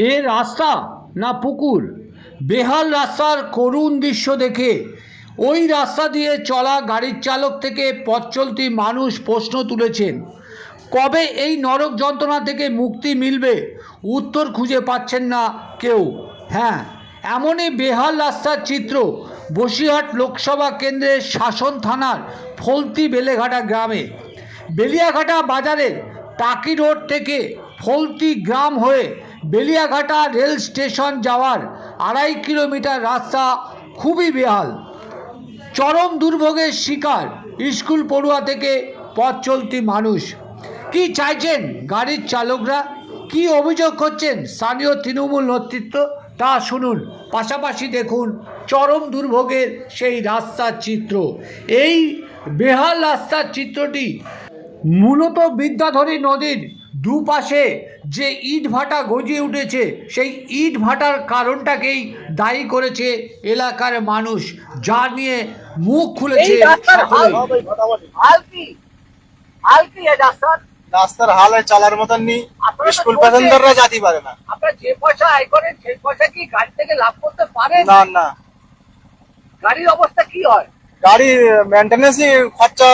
এ রাস্তা না পুকুর? বেহাল রাস্তার করুণ দৃশ্য দেখে ওই রাস্তা দিয়ে চলা গাড়ির চালক থেকে পথ চলতি মানুষ প্রশ্ন তুলেছেন, কবে এই নরক যন্ত্রণা থেকে মুক্তি মিলবে? উত্তর খুঁজে পাচ্ছেন না কেউ। হ্যাঁ, এমনই বেহাল রাস্তার চিত্র বসিরহাট লোকসভা কেন্দ্রের শাসন থানার ফলতি বেলেঘাটা গ্রামে। বেলিয়াঘাটা বাজারের টাকি রোড থেকে ফলতি গ্রাম হয়ে বেলিয়াঘাটা রেল স্টেশন যাওয়ার 2.5 কিলোমিটার রাস্তা খুবই বেহাল। চরম দুর্ভোগের শিকার স্কুল পড়ুয়া থেকে পথ চলতি মানুষ। কি চাইছেন গাড়ির চালকরা, কি অভিযোগ করছেন স্থানীয় তৃণমূল নেতৃত্ব, তা শুনুন। পাশাপাশি দেখুন চরম দুর্ভোগের সেই রাস্তার চিত্র। এই বেহাল রাস্তার চিত্রটি মূলত বিদ্যাধরী নদীর দুপাশে যে ইট ভাটা গজিয়ে উঠেছে, সেই ইট ভাটার কারণটাকেই দায়ী করেছে এলাকার মানুষ, যা নিয়ে মুখ খুলেছে রাস্তার হালে চলার মতন নেই, স্কুল প্যাসেঞ্জাররা যেতে পারে না। আপনারা যে পয়সা আয় করেন সেই পয়সা কি গাড়ি থেকে লাভ করতে পারেন? না না, গাড়ির অবস্থা কি হয়? গাড়ির মেইনটেনেন্সই খরচা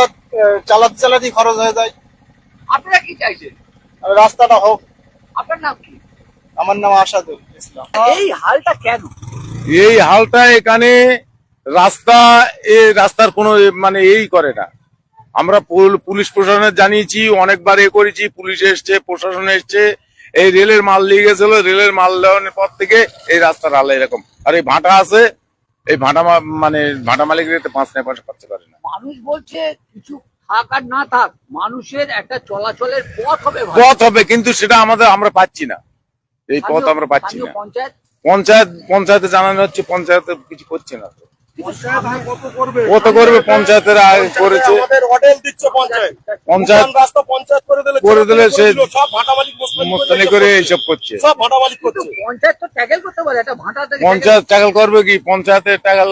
চালাতে চালাতেই খরচ হয়ে যায়। আপনারা কি চাইছেন? রাস্তাটা হোক। আপনার নাম কি? আমার নাম আসাদুল ইসলাম। এই হালটা কেন? এই হালটা এখানে রাস্তার কোনো মানে এই করে না। আমরা পুলিশ প্রশাসনে জানিয়েছি, অনেকবার করেছি, পুলিশ এসছে, প্রশাসন এসছে। এই রেলের মাল নিয়ে গেছিল, রেলের মাল দেওয়ার পর থেকে এই রাস্তার হাল এরকম। আর এই ভাটা আছে, এই ভাটা ভাটা মালিকের 5 পয়সা খরচা করে না। মানুষ বলছে কিছু থাক আর না থাক, মানুষের একটা চলাচলের পথ হবে, কিন্তু সেটা আমরা পাচ্ছি না। এই পথ আমরা পাচ্ছি না। পঞ্চায়েতে জানানো হচ্ছে, পঞ্চায়েতে কিছু করছে না। কত করবে? পঞ্চায়েতের করেছে, পঞ্চায়েত রাস্তা পঞ্চায়েত করে দিলে সে মোস্তানি করে এইসব করছে। পঞ্চায়েত তো ট্যাকেল করতে পারে, এটা ভাটা পঞ্চায়েত ট্যাকেল করবে কি? পঞ্চায়েতে ট্যাকেল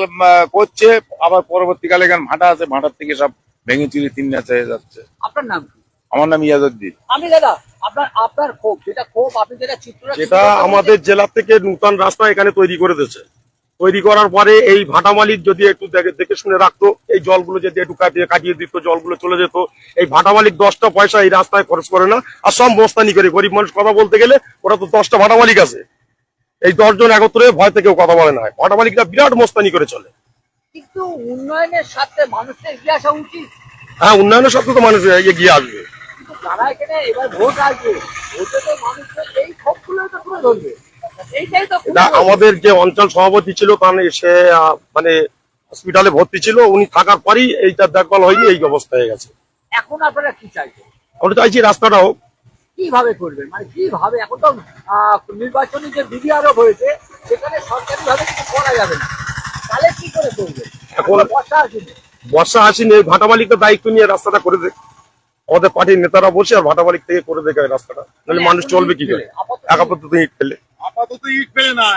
করছে, আবার পরবর্তীকালে এখানে ভাটা আছে, ভাটার থেকে সব ভেঙে চুরি 3 ম্যাচ হয়ে যাচ্ছে। আপনার নাম কি? আমার নাম ইয়াজউদ্দিন। আমি দাদা, আপনার ক্ষোভ, যেটা ক্ষোভ আপনি যেটা চিত্রটা, যেটা আমাদের জেলা থেকে নতুন রাস্তা এখানে তৈরি করে দিয়েছে। তৈরি করার পরে এই ভাটা মালিক যদি একটু দেখে শুনে রাখতো, এই জলগুলো যদি একটু কাটিয়ে দিত, জলগুলো চলে যেত। এই ভাটা মালিক 10টা পয়সা এই রাস্তায় খরচ করে না, আর সব মোস্তানি করে। গরিব মানুষ কথা বলতে গেলে ওরা তো 10টা ভাটা মালিক আছে, এই 10 জন একত্রে ভয় থেকেও কথা বলে না। ভাটা মালিকরা বিরাট মোস্তানি করে চলে। কিন্তু উন্নয়নের সাথে মানুষের এগিয়ে আসা উচিত। হ্যাঁ, উন্নয়নের সাথে তো মানুষ এগিয়ে আসবে। যারা এখানে এবার ভোট আসবে, ভোটে তো মানুষের এই ক্ষোভগুলো তো তুলে ধরবে। এইটাই তো আমাদের যে অঞ্চল সভাপতি ছিল, তার সে মানে হসপিটালে ভর্তি ছিল, উনি থাকার পরই এইটা দেখভাল হয়নি, এই অবস্থা হয়ে গেছে। এখন আপনারা কি চাইছেন? আমরা চাইছি রাস্তাটা হোক। কিভাবে করবেন, মানে কিভাবে? এখন তো নির্বাচনী যে বিধি আরোপ হয়েছে, সেখানে সরকারি ভাবে কিছু করা যাবে না, তাহলে কি করে করবেন? এখন বর্ষা আসেনি, এই ভাটা মালিকের দায়িত্ব নিয়ে রাস্তাটা করে দেয়। আমাদের পার্টির নেতারা বসে আর ভাটা মালিক থেকে করে দেয় রাস্তাটা, নাহলে মানুষ চলবে কি করে? আপাতত ইট ফেলে না,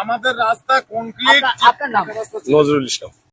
আমাদের রাস্তা কমপ্লিট। আপনার নাম? নজরুল ইসলাম।